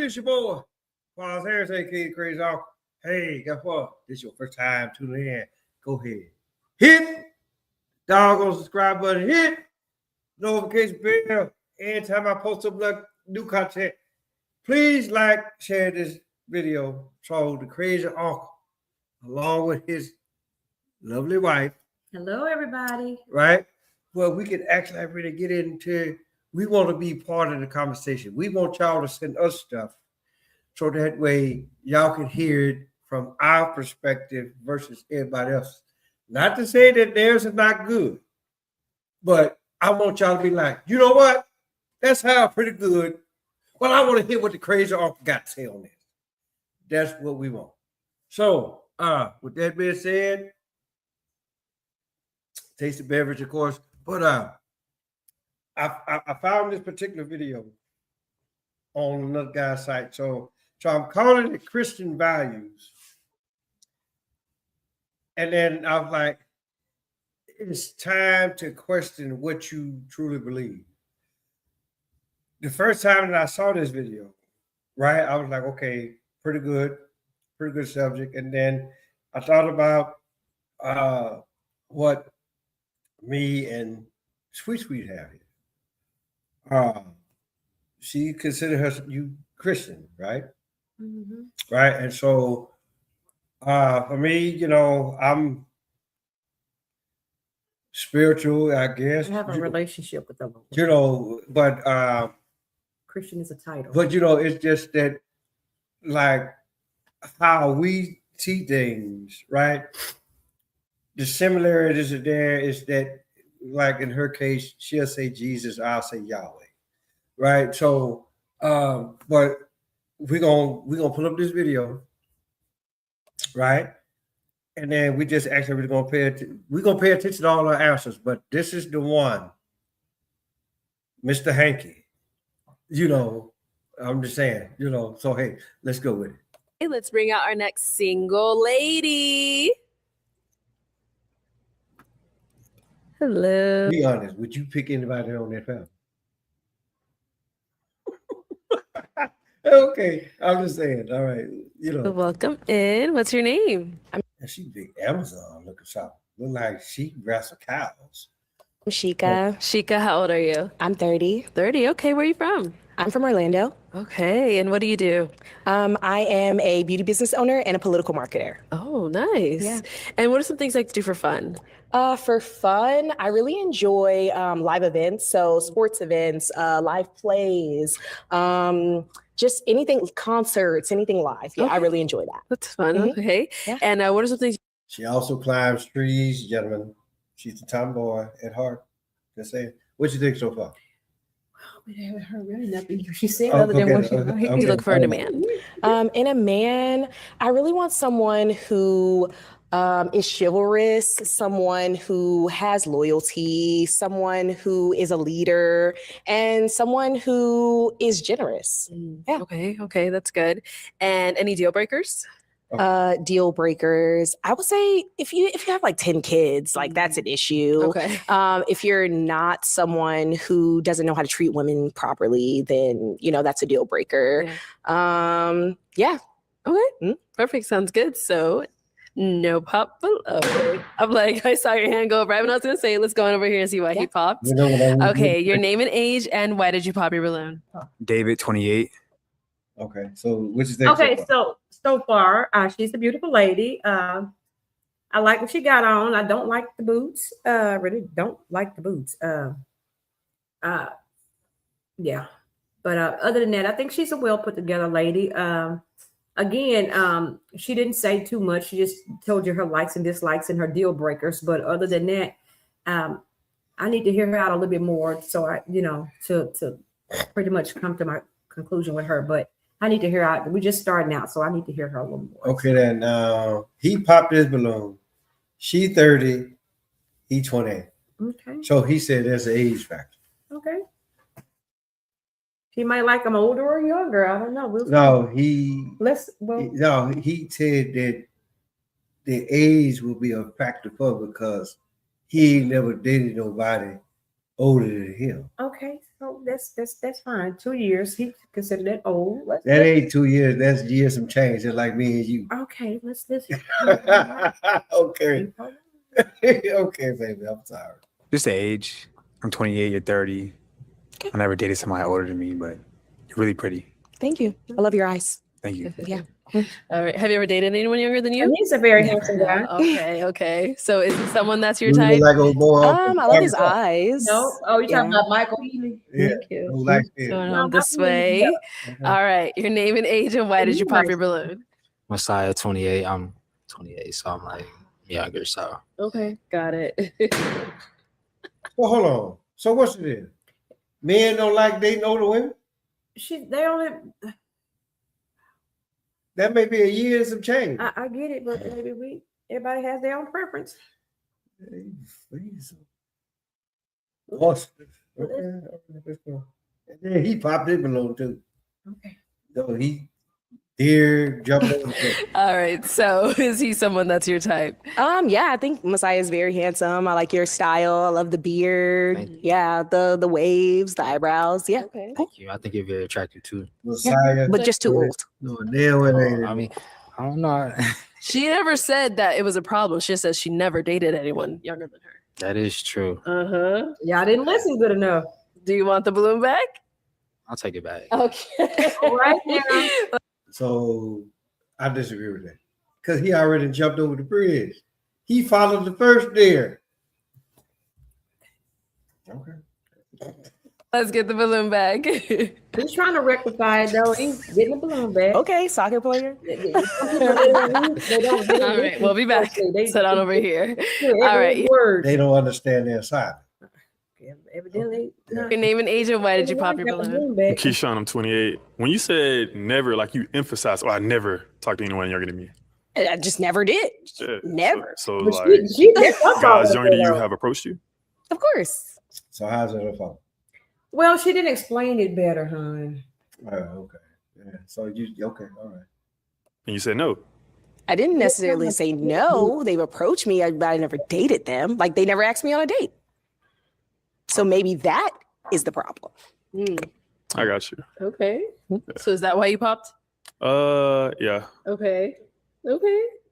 it's your boy, Miles Harris, aka Crazy Uncle. Hey, guess what? This is your first time tuning in. Go ahead. Hit doggone subscribe button. Hit notification bell. Anytime I post up like new content, please like, share this video so the Crazy Uncle, along with his lovely wife. Hello, everybody. Right? Well, we can actually really get into. We want to be part of the conversation. We want y'all to send us stuff so that way y'all can hear it from our perspective versus everybody else. Not to say that theirs is not good, but I want y'all to be like, you know what? That's how pretty good. Well, I want to hear what the Crazy Uncle got to say on this. That's what we want. So, with that being said, taste the beverage, of course. But I found this particular video on another guy's site. So I'm calling it Christian Values. And then I was like, it's time to question what you truly believe. The first time that I saw this video, right, I was like, okay, pretty good subject. And then I thought about what me and Sweet have here. She considered her you Christian, right? Mm-hmm. Right. And so for me, I'm spiritual, I guess. I have a relationship with the Lord. But Christian is a title. But it's just that like how we see things, right? The similarities are there is that like in her case, she'll say Jesus, I'll say Yahweh. Right. So but we're gonna pull up this video, right? And then we just actually we're gonna pay attention to all our answers, but this is the one, Mr. Hanky. I'm just saying, so hey, let's go with it. Hey, let's bring out our next single lady. Hello. Be honest, would you pick anybody on that family? Okay, I'm just saying. All right, Welcome in. What's your name? She big Amazon looking shop. Look like she wrestle cows. I'm Sheikah. Sheikah, how old are you? I'm 30. 30. Okay, where are you from? I'm from Orlando. Okay, and what do you do? I am a beauty business owner and a political marketer. Oh, nice. Yeah. And what are some things you like to do for fun? For fun, I really enjoy live events, so sports events, live plays, just anything, concerts, anything live. Yeah, okay. I really enjoy that. That's fun. Mm-hmm. Okay. Yeah. And what are some things? She also climbs trees, gentlemen. She's a tomboy at heart. Just saying. What you think so far? We haven't heard really nothing she said other than what she You look for in a man. In a man, I really want someone who is chivalrous, someone who has loyalty, someone who is a leader, and someone who is generous. Yeah. Okay, that's good. And any deal breakers? Deal breakers. I would say if you have like 10 kids, like that's an issue. Okay. If you're not someone who doesn't know how to treat women properly, then that's a deal breaker. Yeah. Okay. Perfect. Sounds good. So no pop below. I'm like, I saw your hand go up right when I was gonna say, let's go on over here and see why he popped. Okay, your name and age and why did you pop your balloon? David, 28. Okay, so what's his name? Okay, so far, she's a beautiful lady. I like what she got on. I don't like the boots. Really don't like the boots. Yeah. But other than that, I think she's a well put together lady. Again, she didn't say too much. She just told you her likes and dislikes and her deal breakers. But other than that, I need to hear her out a little bit more. So to pretty much come to my conclusion with her. But I need to hear out. We're just starting out, so I need to hear her a little more. Okay, then he popped his balloon. She 30, he 28. Okay. So he said there's an age factor. Okay. He might like him older or younger. I don't know. He said that the age will be a factor for because he ain't never dated nobody older than him. Okay, so that's fine. 2 years. He considered that old. That ain't 2 years. That's years some change. Just like me and you. Okay, let's Okay. Okay, baby. I'm sorry. Just the age. I'm 28, you're 30. I never dated somebody older than me, but you're really pretty. Thank you. I love your eyes. Thank you. Yeah. All right. Have you ever dated anyone younger than you? He's a very handsome guy. Okay. So is it someone that's your You look type? like a boy I love his eyes. No. Oh, you're talking Yeah. about Michael Healy? Yeah. Thank you. Who likes it? Going No, on this Michael Healy, way. yeah. All right. Your name and age and why did you pop your balloon? Messiah 28. I'm 28, so I'm like younger. So Okay. Got it. Well, hold on. So what's it is? Men don't like dating older women? They only. That may be a year and some change. I get it, but maybe everybody has their own preference. Hey, please. Awesome. Okay, let's go. And then he popped his balloon too. Okay. So he deer jumped over. All right. So is he someone that's your type? Yeah, I think Messiah is very handsome. I like your style. I love the beard. Thank you. Yeah, the waves, the eyebrows. Yeah. Okay. thank you. I think you're very attractive too. Messiah. But just too old. No, nail it ain't. I mean, I don't know. She never said that it was a problem. She just says she never dated anyone younger than her. That is true. Uh-huh. Y'all didn't listen good enough. Do you want the balloon back? I'll take it back. Okay. All right now. So I disagree with that. Because he already jumped over the bridge. He followed the first deer. Okay. Let's get the balloon back. He's trying to rectify it though. He's getting the balloon back. Okay, soccer player. They don't All right, we'll be back. Sit on over here. All right. Word. They don't understand their side. Evidently. Your name and age and why did you pop your balloon? back? Keyshawn, I'm 28. When you said never, like you emphasized, I never talked to anyone younger than me. I just never did. Yeah, Never. So, But like, that's what I'm guys talking younger than you about. have approached you? Of course. So how's that a fault? Well, she didn't explain it better, hon. Oh, okay. Yeah. So you okay, all right. And you said no. I didn't necessarily say no. They've approached me, but I never dated them. Like they never asked me on a date. So maybe that is the problem. I got you. Okay. So is that why you popped? Yeah. Okay. Do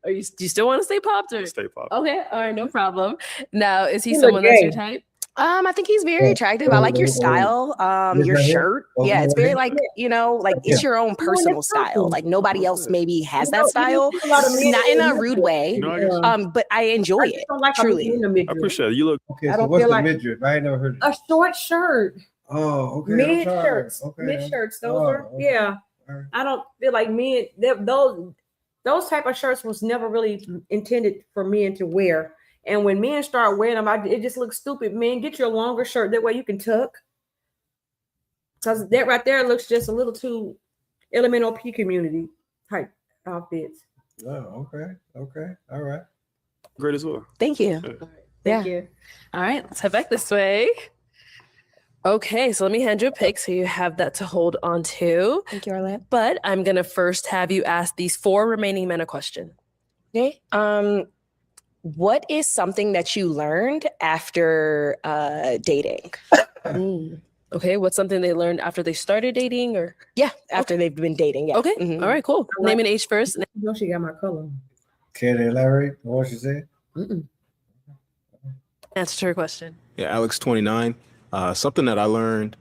you still want to stay popped or? Stay pop. Okay. All right. No problem. Now, is he He look someone that's gay. your type? I think he's very attractive. I like your style. This Your right here? shirt. Oh, Yeah, it's right very here? like, like it's your own personal style. Like nobody else maybe has that style. Not in a rude way. No, I got you. But I enjoy it. Truly. I appreciate it. You look Okay, I so don't what's feel the like- midriff? I ain't never heard of A short shirt. Oh, okay. I'm Mid sorry. shirts. Okay. Mid shirts. Those Oh, are okay. yeah. All right. I don't feel like men those type of shirts was never really intended for men to wear. And when men start wearing them, it just looks stupid. Men, get your longer shirt. That way you can tuck. Because that right there looks just a little too elemental P community type outfits. Oh, okay. Okay. All right. great as well. Thank you. Thank you. All right. Let's head back this way. Okay. So let me hand you a pick so you have that to hold on to. Thank you, Arlette. But I'm going to first have you ask these 4 remaining men a question. Okay. What is something that you learned after dating? Okay. What's something they learned after they started dating or? Yeah, after they've been dating. Yeah. Okay. Mhm. All right, cool. Name and age first. You know she got my color. Can they elaborate on what she said? Answer to her question. Yeah, Alex 29. Something that I learned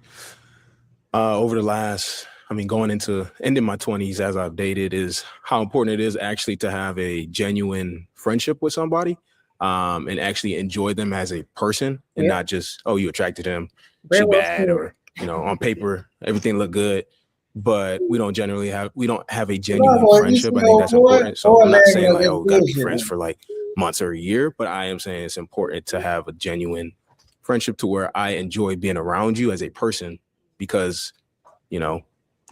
over the last, going into ending my 20s as I've dated is how important it is actually to have a genuine friendship with somebody and actually enjoy them as a person and not just, you attracted him, she bad, or, on paper, everything looked good. But we don't have a genuine friendship. I think that's important. So I'm not saying like, we gotta be friends for like months or a year, but I am saying it's important to have a genuine friendship to where I enjoy being around you as a person because,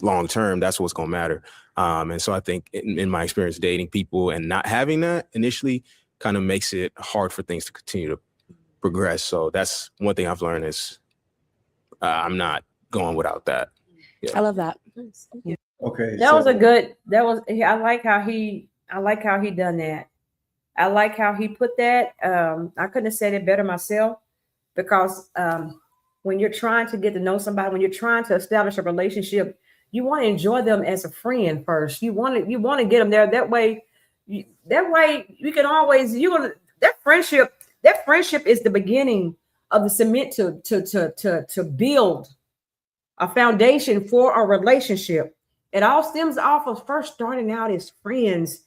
long term, that's what's gonna matter. And so I think in my experience dating people and not having that initially kind of makes it hard for things to continue to progress. So that's one thing I've learned is I'm not going without that. Yeah. I love that. Okay. I like how he done that. I like how he put that. I couldn't have said it better myself because when you're trying to get to know somebody, when you're trying to establish a relationship, you want to enjoy them as a friend first. You want to get them there. That way you can always, that friendship is the beginning of the cement to build a foundation for a relationship. It all stems off of first starting out as friends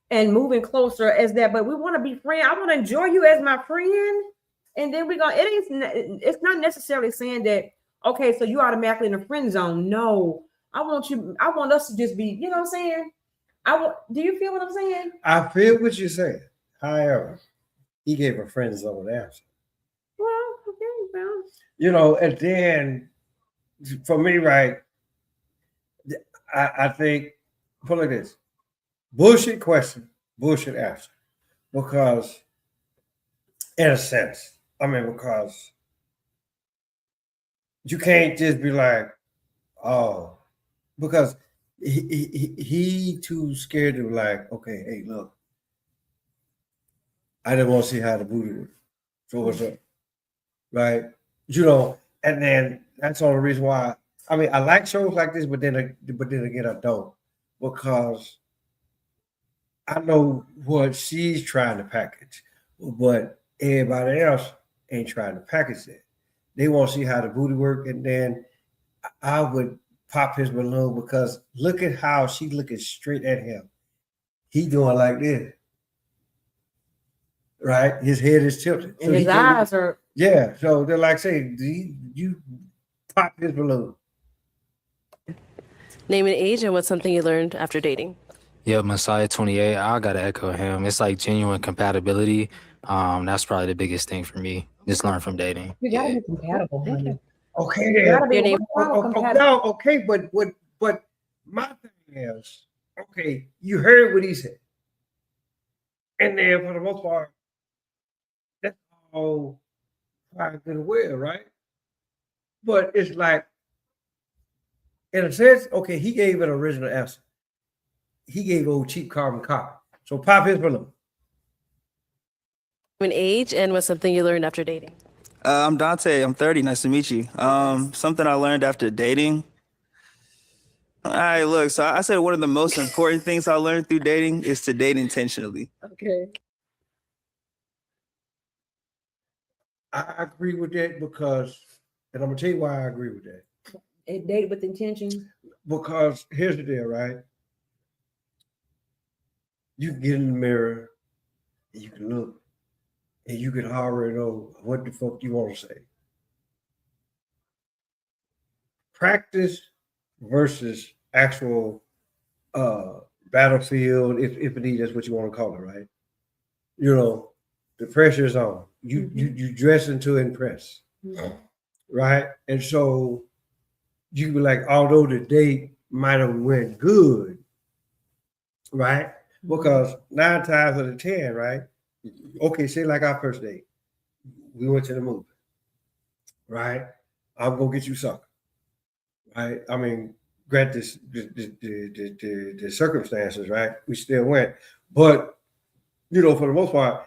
and moving closer as that. But we want to be friends. I want to enjoy you as my friend. And then it's not necessarily saying that, okay, so you automatically in the friend zone. No, I want us to just be, you know what I'm saying? Do you feel what I'm saying? I feel what you're saying. However, he gave a friend zone answer. Well, okay, well. And then for me, right, I think, put it like this, bullshit question, bullshit answer. Because, in a sense, because you can't just be like, oh, because he too scared to be like, okay, hey, look, I didn't want to see how the booty works. So what's up? Right? And then that's all the reason why. I like shows like this, but then again, I don't, because I know what she's trying to package, but everybody else ain't trying to package it. They want to see how the booty work, and then I would pop his balloon because look at how she looking straight at him. He doing like this, right? His head is tilted, and his eyes are. Yeah, so they're like saying, you pop his balloon. Name and age and what's something you learned after dating. Yeah, Messiah 28. I gotta echo him. It's like genuine compatibility. That's probably the biggest thing for me. Just learn from dating. You gotta be compatible, honey. Okay, You gotta be no, okay, but my thing is, okay, you heard what he said, and then for the most part, that's all fine and well, right? But it's like, in a sense, okay, he gave an original answer. He gave old cheap carbon copy. So pop his balloon. Name and age and what's something you learned after dating. I'm Dante. I'm 30. Nice to meet you. Something I learned after dating. All right, look. So I said one of the most important things I learned through dating is to date intentionally. Okay. I agree with that because, and I'm gonna tell you why I agree with that. A date with intention. Because here's the deal, right? You can get in the mirror and you can look and you can already know what the fuck you want to say. Practice versus actual battlefield, if indeed that's what you want to call it, right? The pressure is on. You dressing to impress, right? And so you be like, although the date might have went good, right? Because 9 times out of 10, right? Okay, say like our first date, we went to the movie, right? I'm gonna get you something, right? Grant the circumstances, right? We still went, but for the most part,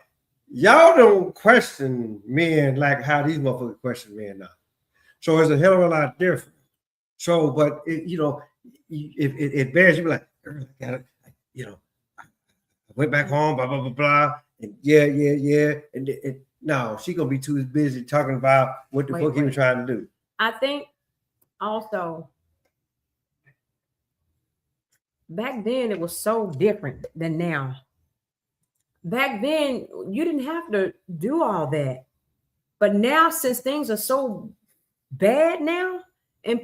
y'all don't question men like how these motherfuckers question men now. So it's a hell of a lot different. So, but it bears, you be like, I went back home, blah blah blah blah, and yeah, and no, she gonna be too busy talking about what the fuck he was trying to do. I think also back then it was so different than now. Back then you didn't have to do all that, but now since things are so bad now, and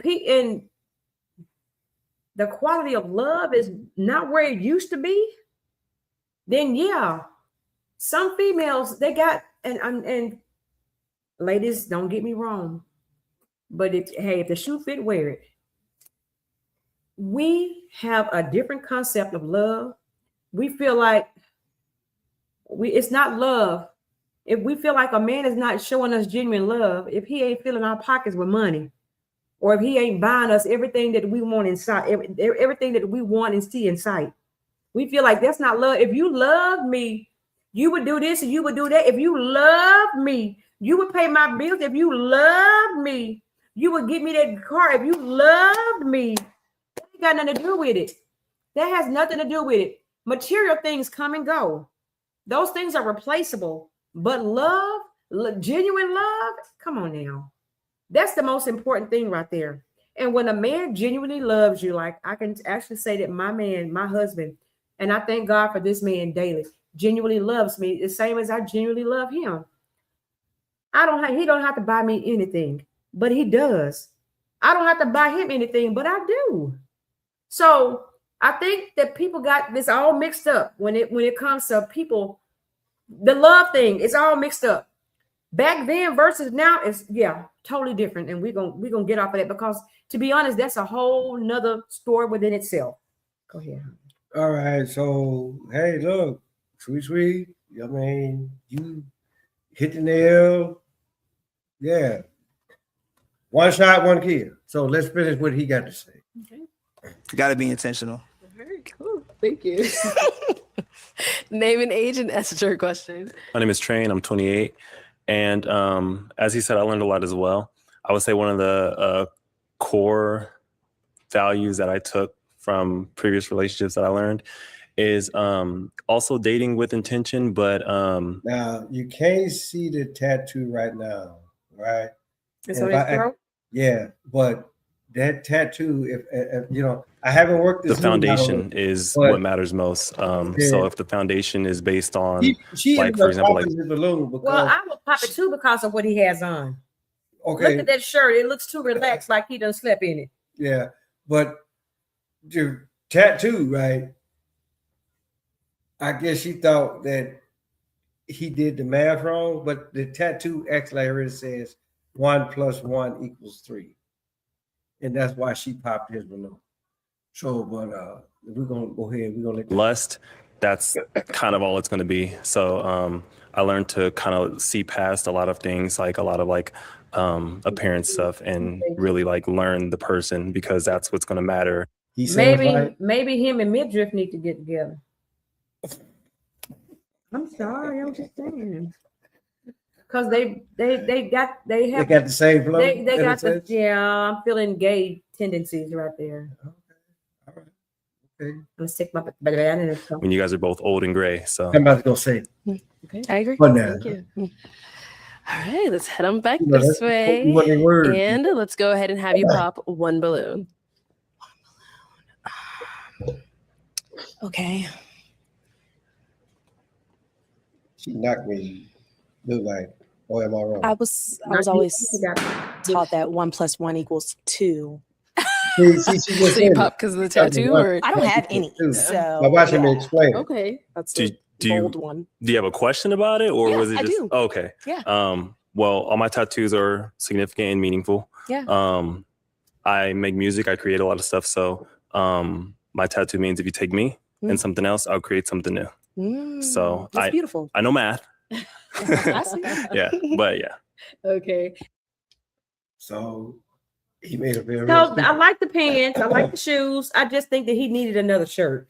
the quality of love is not where it used to be, then yeah, some females they got and ladies, don't get me wrong, but if the shoe fit, wear it. We have a different concept of love. We feel like it's not love if we feel like a man is not showing us genuine love, if he ain't filling our pockets with money, or if he ain't buying us everything that we want inside, everything that we want and see in sight. We feel like that's not love. If you love me, you would do this and you would do that. If you love me, You would pay my bills if you loved me. You would give me that car if you loved me. That ain't got nothing to do with it. That has nothing to do with it. Material things come and go. Those things are replaceable. But love, genuine love, come on now. That's the most important thing right there. And when a man genuinely loves you, like I can actually say that my man, my husband, and I thank God for this man daily, genuinely loves me the same as I genuinely love him. He don't have to buy me anything, but he does. I don't have to buy him anything, but I do. So I think that people got this all mixed up when it comes to people. The love thing, it's all mixed up. Back then versus now is totally different. And we're gonna get off of that because to be honest, that's a whole nother story within itself. Go ahead. All right. So hey, look, sweet. I mean, you hit the nail. Yeah. One shot, one kill. So let's finish what he got to say. Okay. Got to be intentional. Very cool. Thank you. Name and age and answer your question. My name is Train. I'm 28. And as he said, I learned a lot as well. I would say one of the core values that I took from previous relationships that I learned is also dating with intention. But now you can't see the tattoo right now, right? It's on his throat? Yeah, but that tattoo, if you know, I haven't worked this. The foundation is what matters most. So if the foundation is based on, like for example, like well, I will pop it too because of what he has on. Okay, look at that shirt; it looks too relaxed, like he done slept in it. Yeah, but the tattoo, right? I guess she thought that he did the math wrong, but the tattoo actually already says 1 + 1 = 3. And that's why she popped his balloon. So, but we're gonna go ahead. We're gonna let lust. That's kind of all it's going to be. So I learned to kind of see past a lot of things, like a lot of like appearance stuff, and really like learn the person, because that's what's going to matter. Maybe him and Midriff need to get together. I'm sorry, I'm just saying. Because they got the same flow. They got I'm feeling gay tendencies right there. Okay. All right. Okay. I'm stick my banana. When you guys are both old and gray, so I'm about to go say. Okay, I agree. Thank you. All right, let's head on back this way, and let's go ahead and have you pop one balloon. Okay. She knocked me. Look like, oh, am I wrong? I was always taught that 1 + 1 = 2. So you pop because of the tattoo, or I don't have any. So I'm watching me explain. Okay, that's the bold one. Do you have a question about it, or was it just? I do. Oh, okay. Yeah. Well, all my tattoos are significant and meaningful. Yeah. I make music. I create a lot of stuff. So my tattoo means if you take me and something else, I'll create something new. So that's beautiful. I know math. Yeah, but yeah. Okay. So he made a very. So I like the pants. I like the shoes. I just think that he needed another shirt.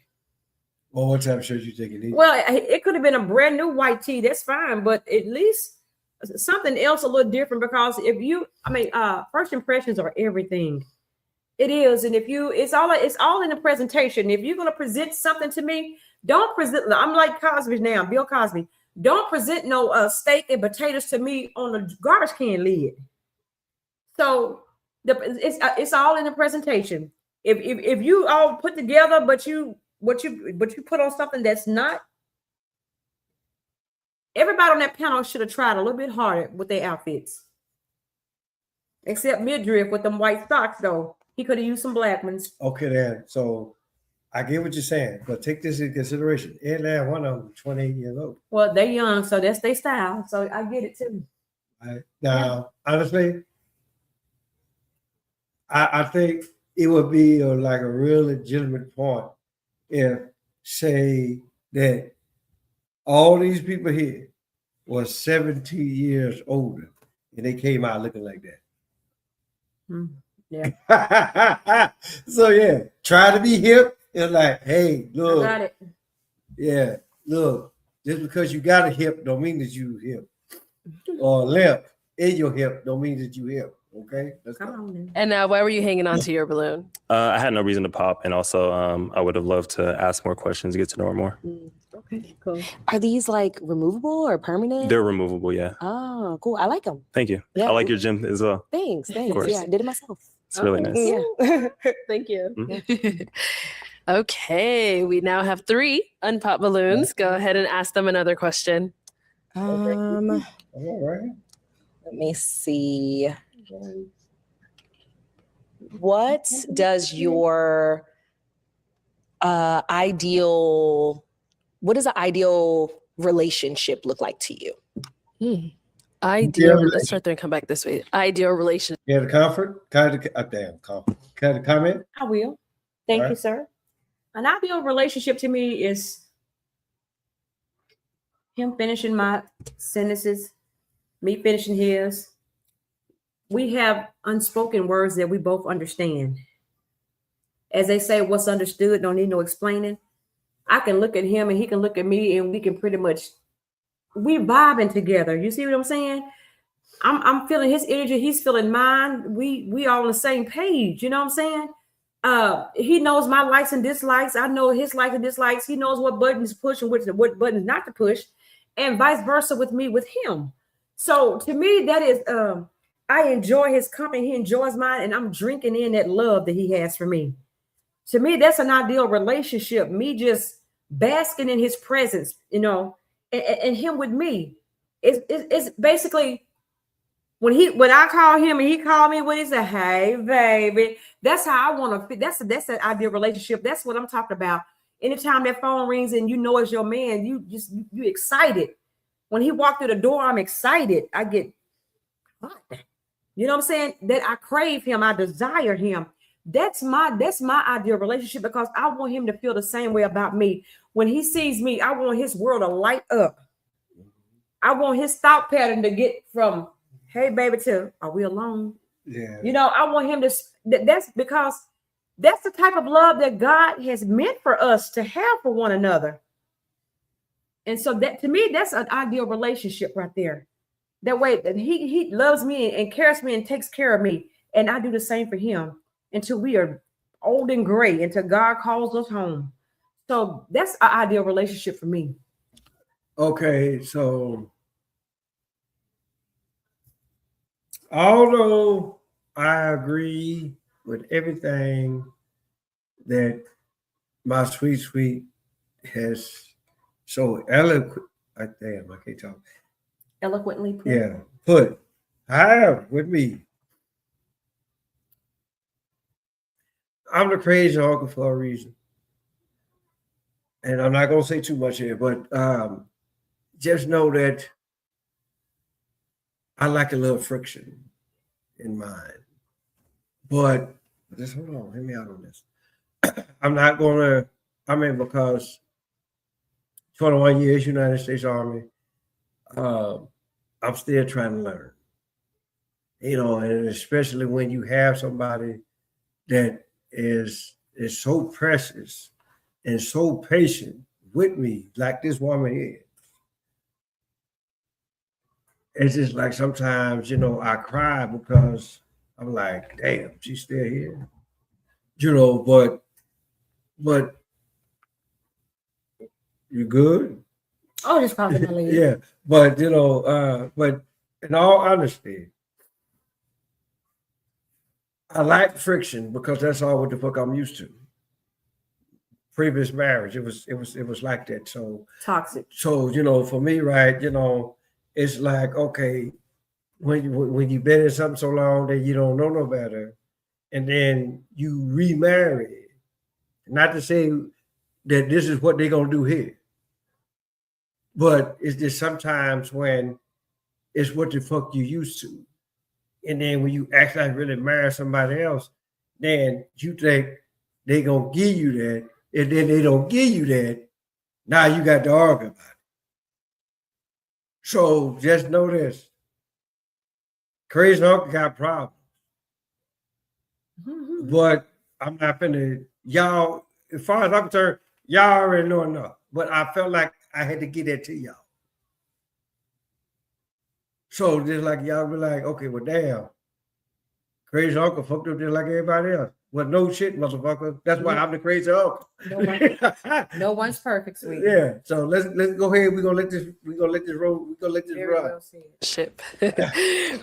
Well, what type of shirt you think? Well, it could have been a brand new white tee. That's fine, but at least something else a little different. Because first impressions are everything. It is, and it's all in the presentation. If you're gonna present something to me, don't present. I'm like Cosby now, Bill Cosby. Don't present no steak and potatoes to me on a garbage can lid. So it's all in the presentation. If you all put together, but you put on something that's not. Everybody on that panel should have tried a little bit harder with their outfits. Except Midriff with them white socks, though. He could have used some black ones. Okay, then. So I get what you're saying, but take this into consideration. Every one of them 28 years old. Well, they're young, so that's their style. So I get it too. Right. Now, honestly, I think it would be like a real legitimate point if, say, that all these people here was 17 years older and they came out looking like that. Yeah. So yeah, try to be hip. It's like, hey, look. I got it. Yeah, look. Just because you got a hip don't mean that you hip. or limp in your hip don't mean that you hip. Okay, let's Come go. on then. And why were you hanging on to your balloon? I had no reason to pop, and also I would have loved to ask more questions, get to know her more. Okay, cool. Are these like removable or permanent? They're removable, yeah. Oh, cool. I like them. Thank you. Yeah. I like your gym as well. Thanks. course. Yeah, I did it myself. It's really nice. Yeah. Thank you. Mhm. Okay, we now have 3 unpopped balloons. Go ahead and ask them another question. All right. Let me see. What does your what does an ideal relationship look like to you? Ideal. Let's start there and come back this way. Ideal relationship. You had a comfort? Damn, comfort. Got a comment? I will. Thank All you, right. sir. An ideal relationship to me is him finishing my sentences, me finishing his. We have unspoken words that we both understand. As they say, what's understood don't need no explaining. I can look at him and he can look at me and we can pretty much, we vibing together. You see what I'm saying? I'm feeling his energy. He's feeling mine. We all on the same page. You know what I'm saying? He knows my likes and dislikes. I know his likes and dislikes. He knows what buttons to push and what buttons not to push, and vice versa with me, with him. So to me, that is, I enjoy his company. He enjoys mine, and I'm drinking in that love that he has for me. To me, that's an ideal relationship. Me just basking in his presence, you know, and him with me. It's basically when I call him and he call me when he say, "Hey, baby," that's how I want to fit. That's an ideal relationship. That's what I'm talking about. Anytime that phone rings and you know it's your man, you excited. When he walked through the door, I'm excited. I get hot. You know what I'm saying? That I crave him, I desire him. That's my ideal relationship, because I want him to feel the same way about me. When he sees me, I want his world to light up. I want his thought pattern to get from, "Hey, baby," to, "Are we alone?" Yeah. You know, I want him to, that's because that's the type of love that God has meant for us to have for one another. And so that, to me, that's an ideal relationship right there. That way that he loves me and cares for me and takes care of me. And I do the same for him until we are old and gray, until God calls us home. So that's an ideal relationship for me. Okay, so although I agree with everything that my sweet has so eloquent, I can't talk. Eloquently put. Yeah, put. However, with me, I'm the crazy uncle for a reason. And I'm not gonna say too much here, but just know that I like a little friction in mine. But just hold on, hear me out on this. I'm not gonna, because 21 years United States Army, I'm still trying to learn. You know, and especially when you have somebody that is so precious and so patient with me, like this woman is. It's just like sometimes, you know, I cry because I'm like, damn, she's still here. You know, but you good? Oh, just possibly. Yeah, but you know, but in all honesty, I like friction because that's all what the fuck I'm used to. Previous marriage, it was like that. So Toxic. So you know, for me, right, you know, it's like, okay, when you've been in something so long that you don't know no better, and then you remarry, not to say that this is what they're gonna do here, but it's just sometimes when it's what the fuck you used to, and then when you actually really marry somebody else, then you think they gonna give you that, and then they don't give you that. Now you got to argue about it. So just know this: crazy uncle got problems, but I'm not finna, y'all. As far as I'm concerned, y'all already know enough. But I felt like I had to get that to y'all. So just like y'all be like, okay, well, damn, crazy uncle fucked up just like everybody else. Well, no shit, motherfucker. That's why I'm the crazy uncle. No one's perfect, sweetie. Yeah. So let's go ahead. We're gonna let this roll. We're gonna let this Very run. well said. Ship.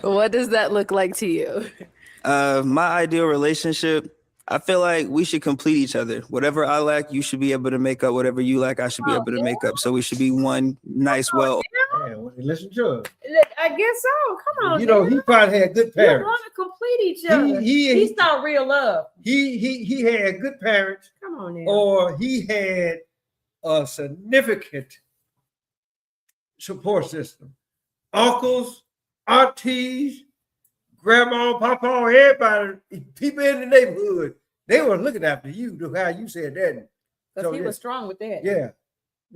What does that look like to you? My ideal relationship, I feel like we should complete each other. Whatever I lack, you should be able to make up. Whatever you lack, I should be able to make up. So we should be one nice, well. Yeah, well, listen to him. I guess so. Come on. You know, he probably had good you parents. want to complete each other. He's not real love. He had good parents, Come on now. or he had a significant support system. Uncles, aunties, grandma, papa, everybody, people in the neighborhood, they were looking after you, how you said that. Because he was strong with that. Yeah.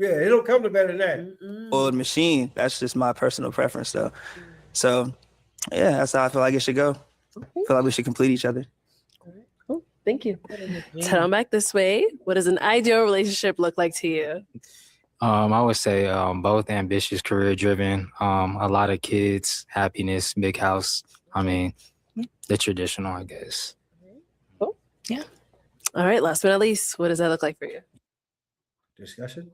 Yeah, it don't come to better than that. Old machine. That's just my personal preference, though. So, yeah, that's how I feel like it should go. I feel like we should complete each other. Cool. Thank you. Turn on back this way. What does an ideal relationship look like to you? I would say both ambitious, career driven, a lot of kids, happiness, big house. I mean, the traditional, I guess. Cool. Yeah. All right. Last but not least, what does that look like for you? Discussion?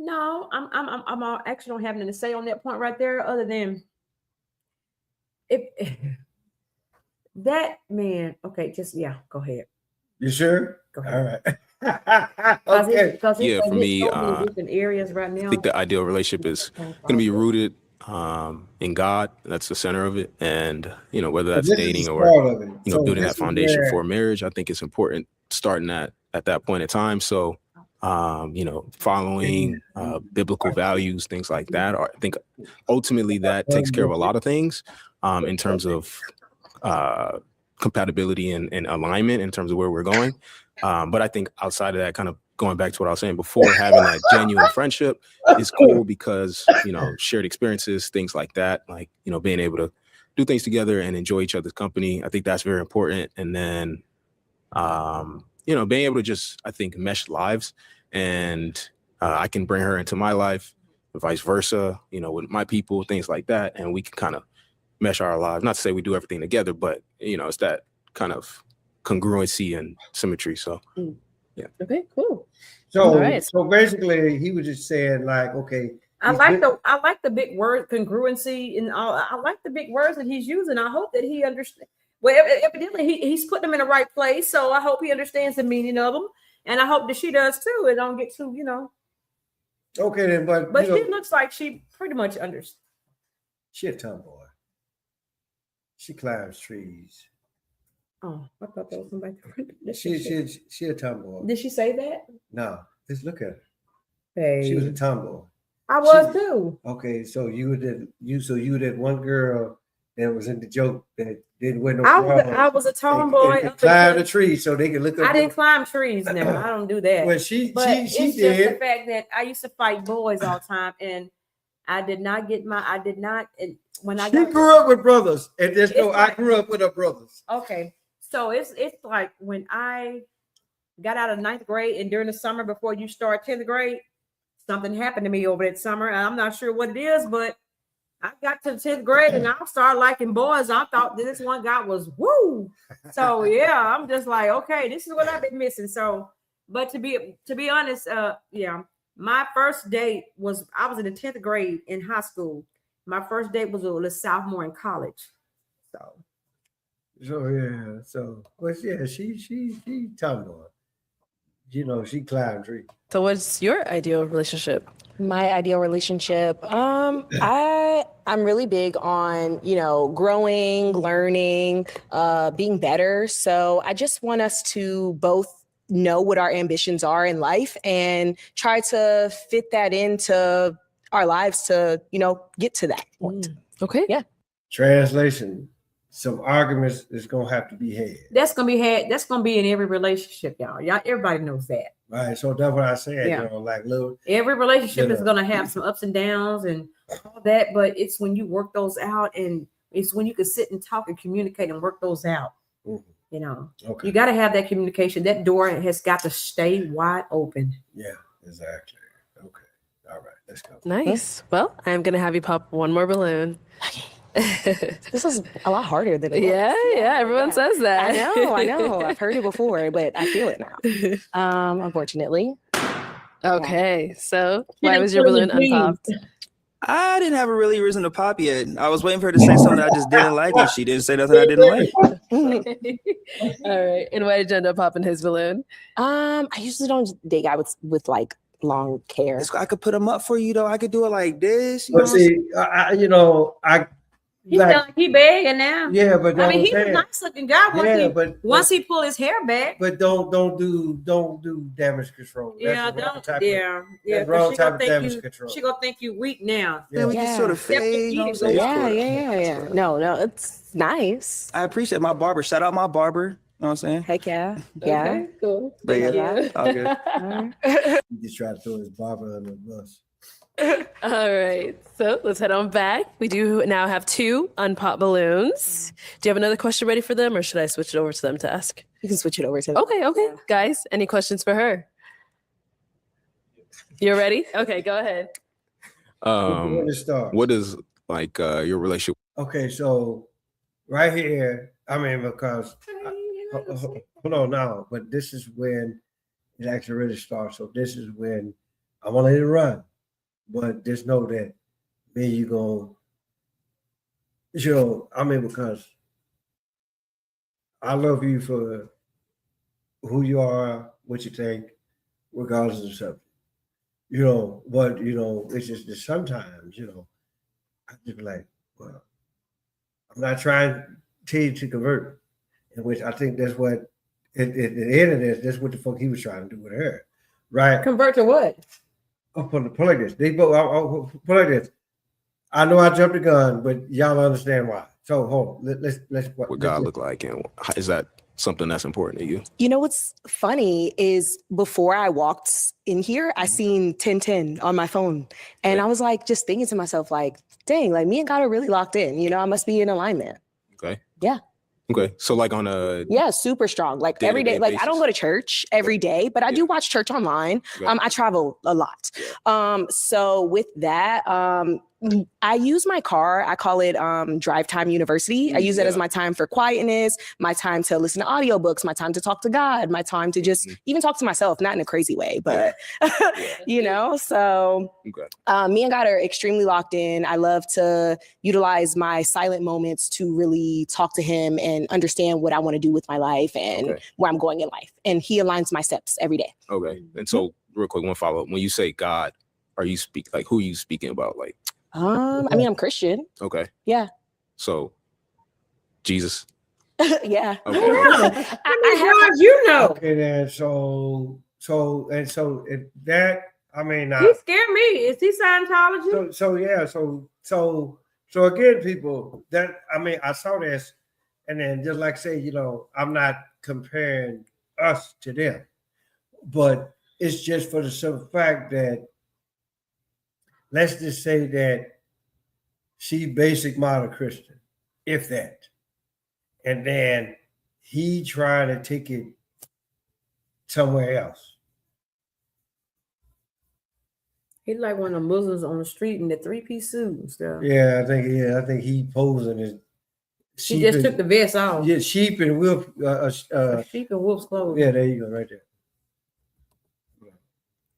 No, I'm actually don't have nothing to say on that point right there, other than if that man. Okay, just go ahead. You sure? Go ahead. All right. Okay. Because Yeah, for me, so many different areas right now. I think the ideal relationship is going to be rooted in God. That's the center of it. And, you know, whether that's This is dating the or, start of it. you know, So building this that is foundation where- for marriage, I think it's important starting at that point in time. So, you know, following biblical values, things like that. I think ultimately that takes care of a lot of things in terms of compatibility and alignment in terms of where we're going. But I think outside of that, kind of going back to what I was saying before, having that genuine friendship is cool because, you know, shared experiences, things like that, like, you know, being able to do things together and enjoy each other's company. I think that's very important. And then, you know, being able to just, I think, mesh lives, and I can bring her into my life, and vice versa, you know, with my people, things like that. And we can kind of mesh our lives. Not to say we do everything together, but, you know, it's that kind of congruency and symmetry. So, yeah. Okay, cool. So, All right. so basically, he was just saying, like, okay, I like the big word congruency and all. I like the big words that he's using. I hope that he understands. Well, evidently he's putting them in the right place. So I hope he understands the meaning of them, and I hope that she does too. And don't get too, you know. Okay, then, but But you she know, looks like she pretty much understands. she a tomboy. She climbs trees. Oh, I thought that was somebody different. She a tomboy. Did she say that? No, just look at her. Hey, She was a tomboy. I was too. Okay, so you were that one girl that was in the joke that didn't wear no I was a tomboy. and climbed a tree so they could look up. I didn't climb trees now. I don't do that. Well, she But it's just the did. fact that I used to fight boys all the time, and I did not get and when I She got grew up with brothers, and there's no. It's I like- grew up with her brothers. okay, so it's like when I got out of 9th grade, and during the summer before you start 10th grade, something happened to me over that summer. And I'm not sure what it is, but I got to 10th grade and I started liking boys. I thought this one guy was woo. So yeah, I'm just like, okay, this is what I've been missing. So, but to be honest, yeah, my first date was I was in the 10th grade in high school. My first date was a sophomore in college. So yeah, but yeah, she tomboy. You know, she climbed trees. So what's your ideal relationship? My ideal relationship. I'm really big on, you know, growing, learning, being better. So I just want us to both know what our ambitions are in life and try to fit that into our lives to, you know, get to that point. Okay. Yeah. Translation: some arguments is gonna have to be had. that's gonna be That's gonna be in every relationship, y'all. Everybody knows that. Right. So that's what I said. Yeah. You know, like little. Every relationship Yeah. is gonna have some ups and downs and all that, but it's when you work those out, and it's when you can sit and talk and communicate and work those out. Mhm. You know, Okay. you got to have that communication. That door has got to stay wide open. Yeah. Exactly. Okay. All right, let's go. Nice. Well, I'm gonna have you pop one more balloon. This is a lot harder than it Yeah, looks. yeah. Everyone says that. I know. I've heard it before, but I feel it now. Unfortunately. Okay, so She why didn't was your put it in balloon the unpopped? I didn't have a really reason to pop yet. I was waiting for her to say something I just didn't like, and she didn't say nothing I didn't like. All right. And why did you end up popping his balloon? I usually don't date guys with like long hair. I could put them up for you though. I could do it like this. You know But what I'm saying? see, I He feel like he begging now. yeah, but I mean, he's a saying. nice looking guy once Yeah, he pull his hair back. but don't do damage control. That's Yeah, the wrong don't. type Yeah. that's 'cause wrong she type gonna of think damage you. control. She gonna think you weak now. Yeah. We can sort of fade. You know what I'm saying? Yeah. No, it's nice. I appreciate my barber. Shout out my barber. You know what I'm saying? Heck yeah. Yeah. Okay, cool. But Thank yeah, you. all good. He just tried to throw his barber under the bus. All right. So let's head on back. We do now have 2 unpopped balloons. Do you have another question ready for them, or should I switch it over to them to ask? You can switch it over to Okay. Guys, any questions for her? You're ready? Okay, go ahead. Where to start? What is like your relationship? Okay, so right here, I mean, because hold on now, but this is when it actually really starts. So this is when I want to let it run, but just know that me, you go, I mean, because I love you for who you are, what you think, regardless of the subject. But it's just that sometimes, I just be like, well, I'm not trying to tell you to convert, in which I think that's what at the end of this, that's what the fuck he was trying to do with her, right? Convert to what? I'll put it like this. I'll put it like this. I know I jumped the gun, but y'all understand why. So hold on. Let's What God look like, and is that something that's important to you? You know what's funny is before I walked in here, I seen 1010 on my phone. And I was like, just thinking to myself, like, dang, like me and God are really locked in. I must be in alignment. Okay. Yeah. Okay. So like on a Yeah, super strong. Like every day, day-to-day like I don't basis. go to church every day, but I do watch church online. Okay. I travel a lot. So with that, I use my car. I call it Drive Time University. I use it as my time for quietness, my time to listen to audiobooks, my time to talk to God, my time to just even talk to myself, not in a crazy way, but so me and God are extremely locked in. I love to utilize my silent moments to really talk to him and understand what I want to do with my life and where I'm going in life. And he aligns my steps every day. Okay. And so real quick, one follow up. When you say God, are you who are you speaking about? Like I mean, I'm Christian. okay. Yeah. So Jesus. Yeah. Okay. Okay, then so that I mean He scared me. Is he Scientology? So again, people, that I mean, I saw this, and then just like say, I'm not comparing us to them, but it's just for the simple fact that let's just say that she basic model Christian, if that, and then he trying to take it somewhere else. He's like one of the Muslims on the street in the 3-piece suit and stuff. Yeah, I think he posing as He just took the vest off. Yeah, sheep and wolf. Sheep and wolf's clothes. Yeah, there you go, right there.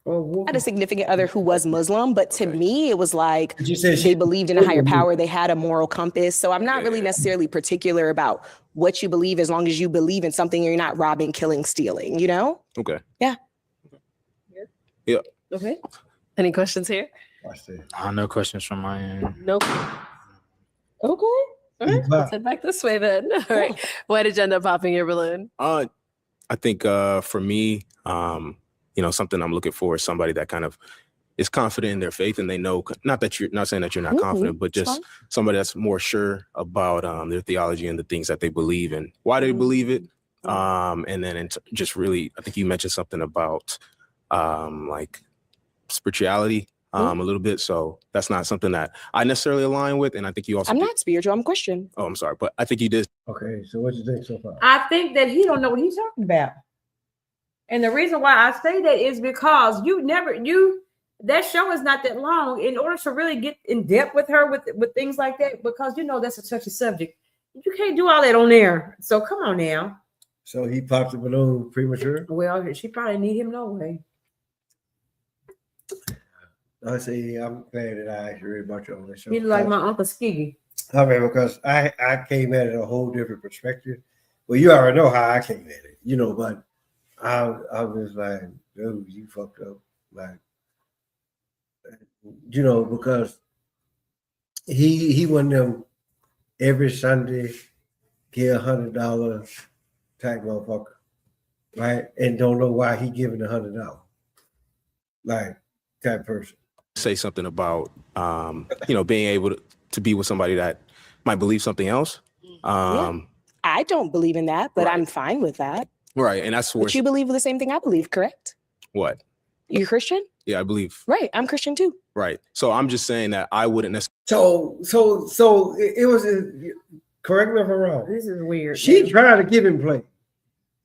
I had a significant other who was Muslim, but to me, it was like You said they believed in a higher power. They had a moral compass. So I'm not really necessarily particular about what you believe as long as you believe in something and you're not robbing, killing, stealing, Okay. Yeah. Yeah. Okay. Any questions here? No questions from my end. Nope. Okay. All right. Let's head back this way then. All right. Why did you end up popping your balloon? I think for me, something I'm looking for is somebody that kind of is confident in their faith, and they know, not saying that you're not confident, but just somebody that's more sure about their theology and the things that they believe and why they believe it. And then just really, I think you mentioned something about like spirituality a little bit. So that's not something that I necessarily align with. And I think you also I'm not spiritual, I'm Christian. Oh, I'm sorry, but I think you did. Okay, so what you think so far? I think that he don't know what he's talking about. And the reason why I say that is because that show is not that long. In order to really get in depth with her with things like that, because you know that's a touchy subject. You can't do all that on there. So come on now. So he popped the balloon premature. Well, she probably need him no way. I say I'm glad that I actually read much on this show. He like my Uncle Skiggy. I mean, because I came at it a whole different perspective. Well, you already know how I came at it, you know, but I was like, dude, you fucked up. Like, you know, because he won them every Sunday, get $100 type motherfucker, right? And don't know why he giving $100, like type person. Say something about being able to be with somebody that might believe something else. I don't believe in that, but Right. I'm fine with that. Right, and that's where But you believe the same thing I believe, correct? what? You're Christian? Yeah, I believe. Right. I'm Christian too. Right. So I'm just saying that I wouldn't necessarily. So it was. Correct me if I'm wrong. This is weird. She man. tried to give him play,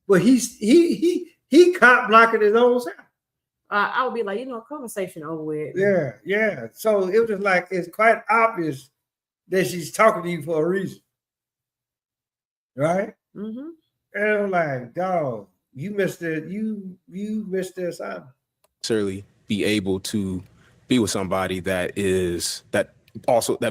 but he caught blocking his own self. I would be like, conversation over with. Yeah. So it was just like it's quite obvious that she's talking to you for a reason, right? Mm-hmm. And I'm like, dog, you missed it. You missed the assignment. Be able to be with somebody that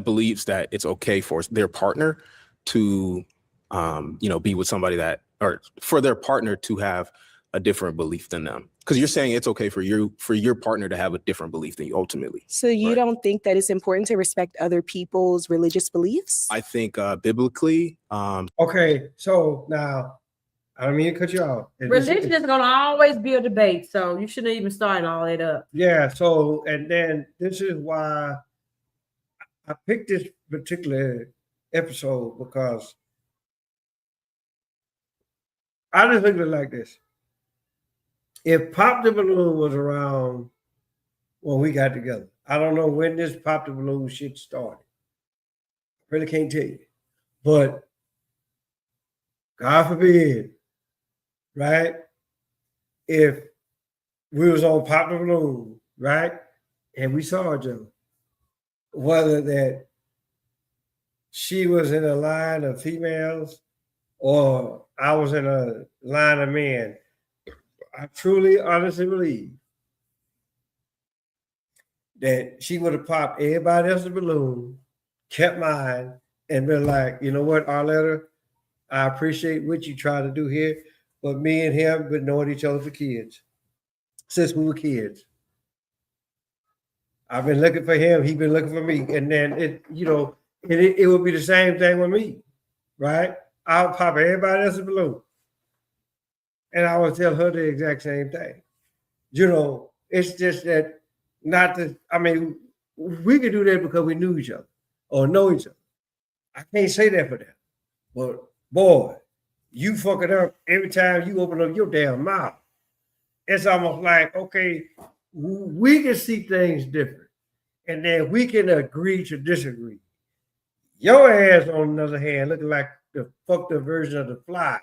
believes that it's okay for their partner to be with somebody that, or for their partner to have a different belief than them, because you're saying it's okay for your partner to have a different belief than you ultimately. So you Right. don't think that it's important to respect other people's religious beliefs? I think biblically, Okay, so now I don't mean to cut you off. Religion is going to always be a debate, so you shouldn't even start all that up. Yeah, so and then this is why I picked this particular episode, because I just look at it like this. If Pop the Balloon was around when we got together, I don't know when this Pop the Balloon shit started. Really can't tell you. But God forbid, right? If we was on Pop the Balloon, right? And we saw each other, whether that she was in a line of females or I was in a line of men, I truly, honestly believe that she would have popped everybody else's balloon, kept mine, and been like, you know what, Arletta, I appreciate what you try to do here, but me and him been knowing each other for kids, since we were kids. I've been looking for him, he's been looking for me, and then it would be the same thing with me, right? I'll pop everybody else's balloon. And I would tell her the exact same thing. It's just that we could do that because we knew each other or know each other. I can't say that for them. But boy, you fuck it up every time you open up your damn mouth. It's almost like, okay, we can see things different. And then we can agree to disagree. Your ass, on the other hand, looking like the fucked up version of the Fly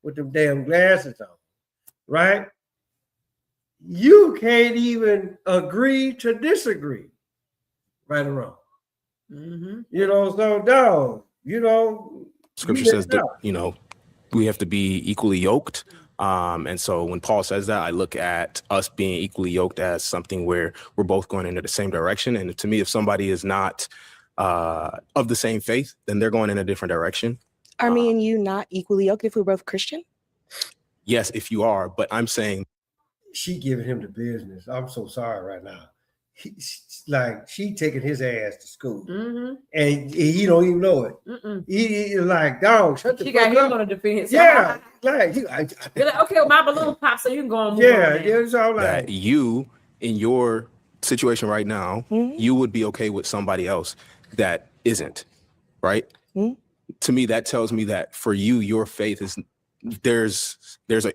with them damn glasses on, right? You can't even agree to disagree, right or wrong. Mm-hmm. So dog, Scripture says that, we have to be equally yoked. And so when Paul says that, I look at us being equally yoked as something where we're both going into the same direction. And to me, if somebody is not of the same faith, then they're going in a different direction. Are me and you not equally yoked if we're both Christian? Yes, if you are, but I'm saying she giving him the business. I'm so sorry right now. She taking his ass to school, Mm-hmm. and he don't even know it. Mm-mm. He like, dog, shut the She fuck got up. him on the defense. Yeah, You're like, okay, well, my balloon pops, so you can go on. yeah. So I'm that like, you, in your situation right now, you would be okay with somebody else that isn't, right? Mhm. To me, that tells me that for you, your faith is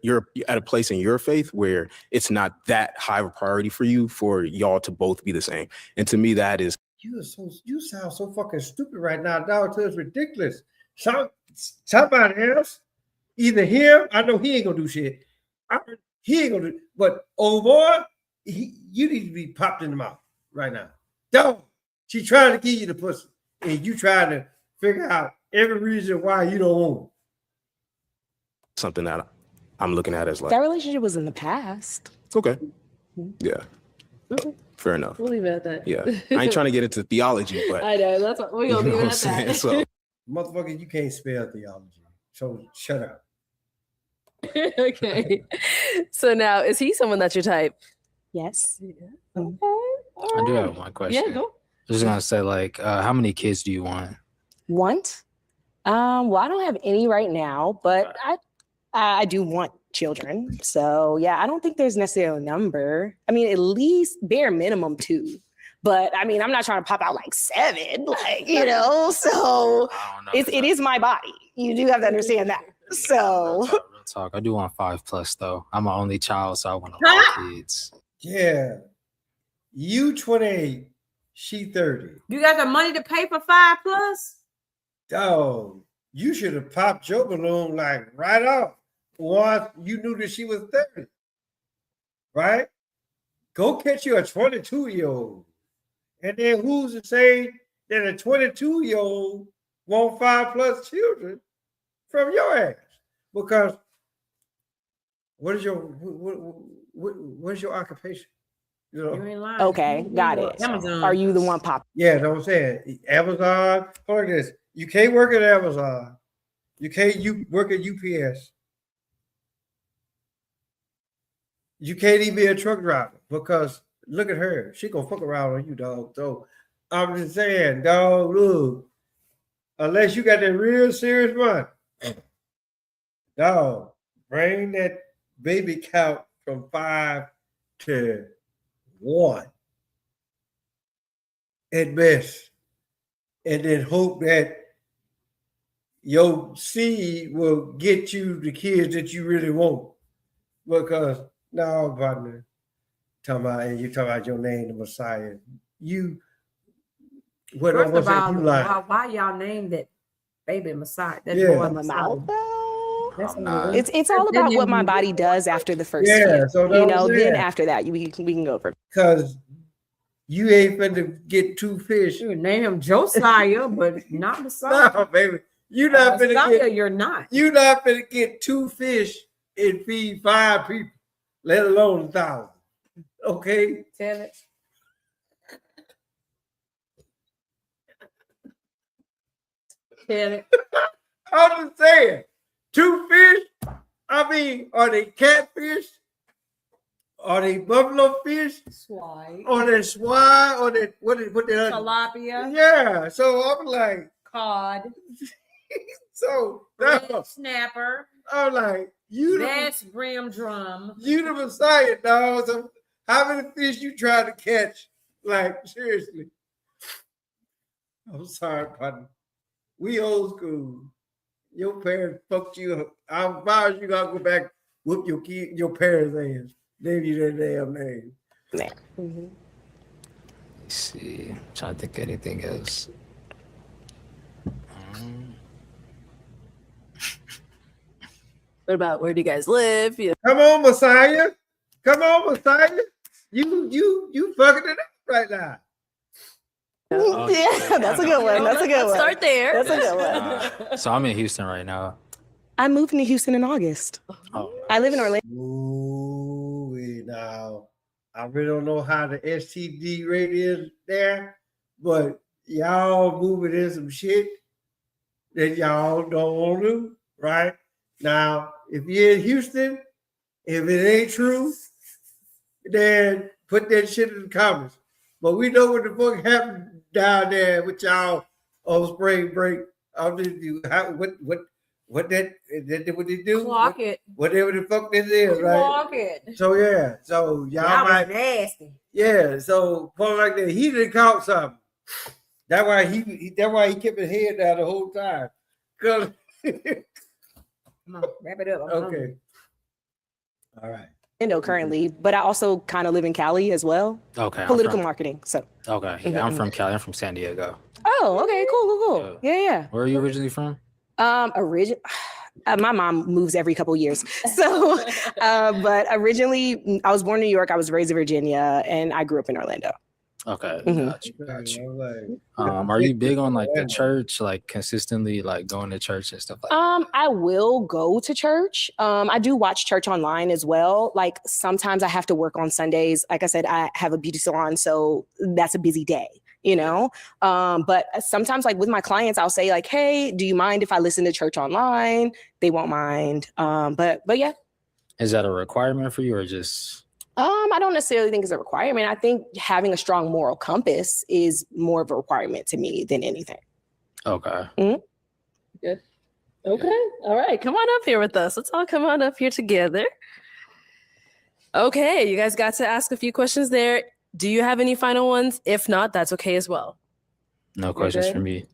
you're at a place in your faith where it's not that high of a priority for you for y'all to both be the same. And to me, that is you sound so fucking stupid right now, dog. It's ridiculous. Somebody else, either him, I know he ain't gonna do shit. He ain't gonna do, but oh boy, you need to be popped in the mouth right now. Don't. She trying to give you the pussy, and you trying to figure out every reason why you don't want it. Something that I'm looking at as like, That relationship was in the past. it's okay. Yeah. Okay. Fair enough. We'll leave it at that. Yeah. I ain't trying to get into theology, but I know. That's what we're you gonna know leave what it I'm at saying? that. So Motherfucker, you can't spell theology. So shut up. Okay. So now, is he someone that's your type? Yes. Okay. I do have one question. Yeah, go. I was just gonna say, like, how many kids do you want? Want? Well, I don't have any right now, but I do want children. So yeah, I don't think there's necessarily a number. I mean, at least bare minimum 2. But I mean, I'm not trying to pop out like 7, like, you know, so I don't know. it is my body. You do have to understand that. So Real talk. I do want 5+ though. I'm an only child, so I want a lot of kids. Yeah. You 28, she 30. You got the money to pay for 5+? Dog, you should have popped your balloon like right off once you knew that she was 30. Right? Go catch you a 22-year-old. And then who's to say that a 22-year-old want 5+ children from your ass? Because what's your occupation? You know? You ain't lying. okay, got it. Amazon. Are you the one pop? Yeah, know what I'm saying? Amazon, look at this. You can't work at Amazon. You work at UPS. You can't even be a truck driver because look at her. She gonna fuck around on you, dog. So I'm just saying, dog, look, unless you got that real serious money, dog, bring that baby count from 5 to 1 at best. And then hope that your seed will get you the kids that you really want. Because no, partner, you talking about your name, the Messiah. You what First was of all, you like? why y'all named that baby Messiah? That Yeah. boy My mouth. That's I'm not. It's all about what my body does after the first Yeah, year. so You know, yeah. then after that, we can go over. Because you ain't finna get 2 fish. You name him Josiah, but not Messiah. No, baby. You not finna Messiah, get you're not. you not finna get 2 fish and feed 5 people, let alone 1,000. Okay? Tell it. Tell it. I'm just saying, 2 fish. I mean, are they catfish? Are they buffalo fish? Swine. Or they swine? Or they what they Tilapia. Yeah. So I'm like, Cod. so Red snapper. I'm like, you Bass brim drum. the Messiah, dog. So how many fish you trying to catch? Like, seriously. I'm sorry, partner. We old school. Your parents fucked you up. I'm proud you gotta go back, whoop your parents' ass. Name you their damn name. Let's see. I'm trying to think of anything else. What about where do you guys live? Yeah. Come on, Messiah. Come on, Messiah. You fucking it up right now. Yeah, that's a good one. That's a good Let's one. start there. That's a good one. So I'm in Houston right now. I'm moving to Houston in August. Oh, I live in Orlando. Ooh, now I really don't know how the STD rate is there, but y'all moving in some shit that y'all don't want to, right? Now, if you're in Houston, if it ain't true, then put that shit in the comments. But we know what the fuck happened down there with y'all on spring break. What they do? Clock it. Whatever the fuck this is, right? Clock it. So yeah, so y'all That was might, nasty. yeah. So point like that, he didn't count something. That's why he kept his head down the whole time. 'Cause Come on, wrap it up. I'm hungry. okay, all right. Orlando currently, but I also kind of live in Cali as well. okay. Political marketing. So. Okay. Yeah, I'm from Cali. I'm from San Diego. Oh, okay, cool. Yeah. Where are you originally from? My mom moves every couple years. So, but originally I was born in New York. I was raised in Virginia and I grew up in Orlando. Okay, Mhm. got you, got you. I'm like, Are you big on like the church, like consistently like going to church and stuff like that? I will go to church. I do watch church online as well. Like sometimes I have to work on Sundays. Like I said, I have a beauty salon, so that's a busy day, you know? But sometimes like with my clients, I'll say like, hey, do you mind if I listen to church online? They won't mind. But yeah. Is that a requirement for you or just I don't necessarily think it's a requirement. I think having a strong moral compass is more of a requirement to me than anything. okay? Good. Okay. All right. Come on up here with us. Let's all come on up here together. Okay. You guys got to ask a few questions there. Do you have any final ones? If not, that's okay as well. No questions good? for me.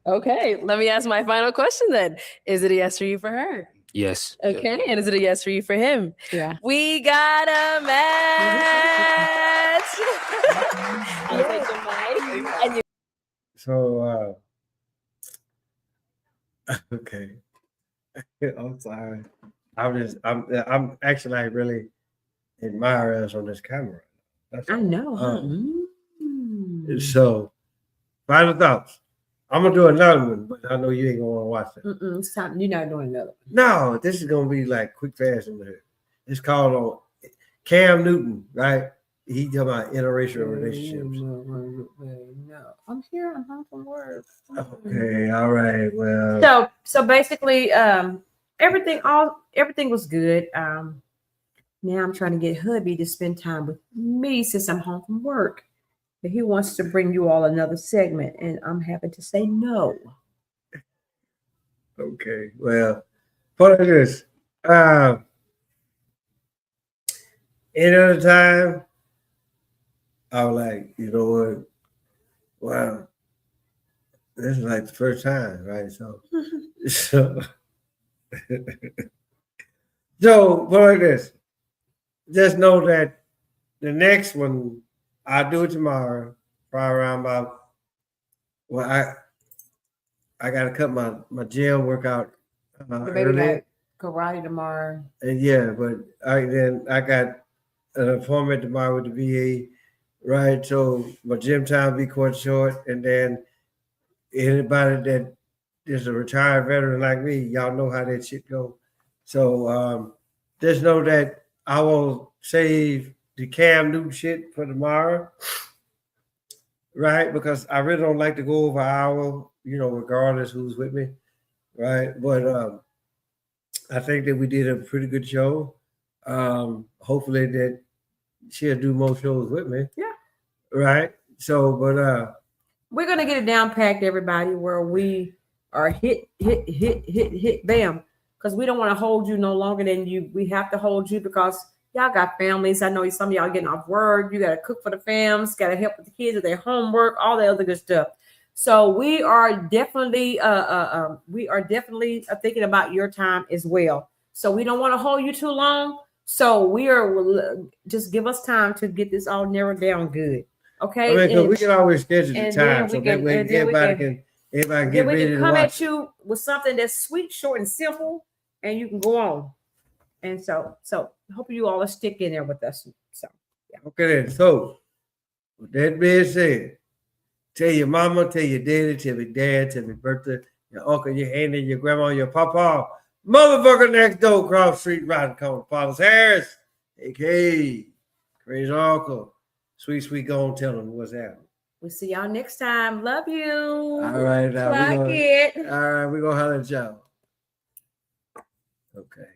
Okay. Let me ask my final question then. Is it a yes for you for her? Yes. Okay. And is it a yes for you for him? Yeah. We got a match. I'll take the mic. And you- So, okay. I'm sorry. I'm actually like really admire us on this camera. That's I all. know. Huh? So, final thoughts. I'm gonna do another one, but I know you ain't gonna want to watch it. It's time. You're not doing another. No, this is gonna be like quick, fast, and here. It's called on Cam Newton, right? He talking about interracial relationships. No, I'm here. I'm home from work. Okay, all right. Well, So basically, everything was good. Now I'm trying to get hubby to spend time with me since I'm home from work. But he wants to bring you all another segment, and I'm having to say no. okay. Well, part of this. Any other time, I was like, you know what? Wow, this is like the first time, right? So, so part of this. Just know that the next one I'll do it tomorrow, probably around about. Well, I gotta cut my gym workout Maybe early. like karate tomorrow. And yeah, but then I got an appointment tomorrow with the VA, right? So my gym time be quite short, and then anybody that is a retired veteran like me, y'all know how that shit go. So just know that I will save the Cam Newton shit for tomorrow, right? Because I really don't like to go over an hour, you know, regardless who's with me, right? But I think that we did a pretty good show. Hopefully that she'll do more shows with me. Yeah. Right. So, but We're gonna get it down packed, everybody, where we are hit, bam. Because we don't want to hold you no longer than you. We have to hold you because y'all got families. I know some of y'all getting off work. You got to cook for the fams, got to help with the kids with their homework, all the other good stuff. So we are definitely thinking about your time as well. So we don't want to hold you too long. So we are just give us time to get this all narrowed down good. Okay. I mean, because we can always schedule the time so that way everybody can get ready to come watch. at you with something that's sweet, short, and simple, and you can go on. And so hope you all are stick in there with us. So yeah. Okay then. So with that being said, tell your mama, tell your daddy, tell your dad, tell your birthday, your uncle, your auntie, your grandma, your papa, motherfucker next door, cross street, right corner, Paulus Harris, aka Crazy Uncle. Sweet, go on, tell them what's happening. We'll see y'all next time. Love you. All right, now Clock it. all right, we're gonna holler at y'all. Okay.